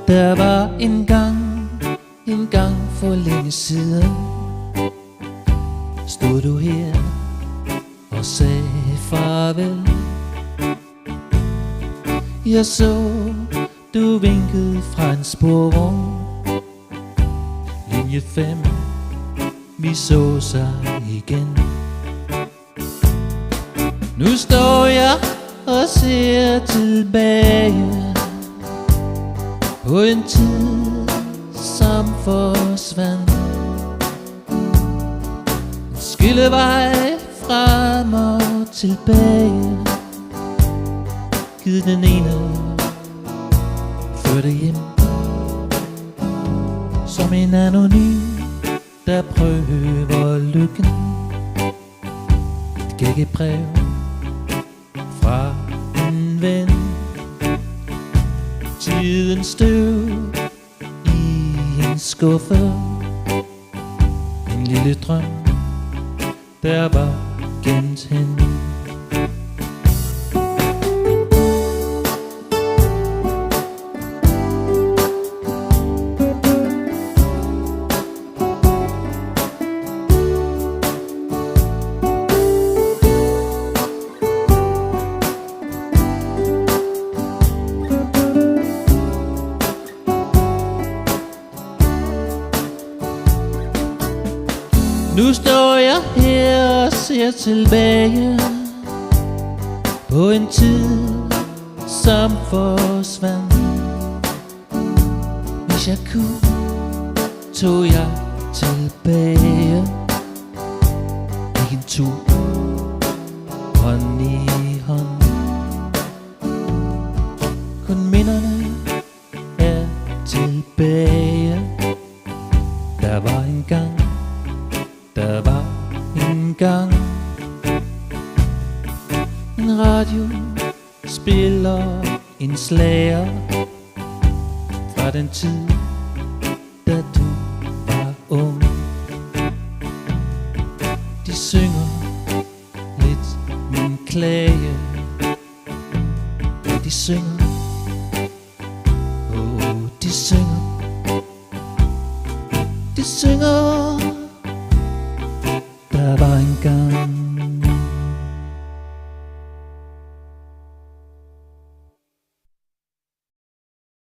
Der var en gang for længe siden, stod du her og sagde farvel. Jeg så, du vinkede fra en sporvogn, linje 5, vi så sig igen. Nu står jeg og ser tilbage på en tid, som forsvandt. En skillevej frem og tilbage, givet den ene førte hjem som en anonym, der prøver lykken. Et gækkebrev fra en ven, tidens støv i en skuffe, en lille drøm, der var gemt hen. Nu står jeg her og ser tilbage på en tid, som forsvandt. Hvis jeg kunne, tog jeg tilbage. Gik en tur, hånd i hånd. Kun minderne er tilbage. Der var en gang, der var en gang, en radio spiller en slager fra den tid, da du var ung. De synger lidt min klage, de synger, de synger, de synger.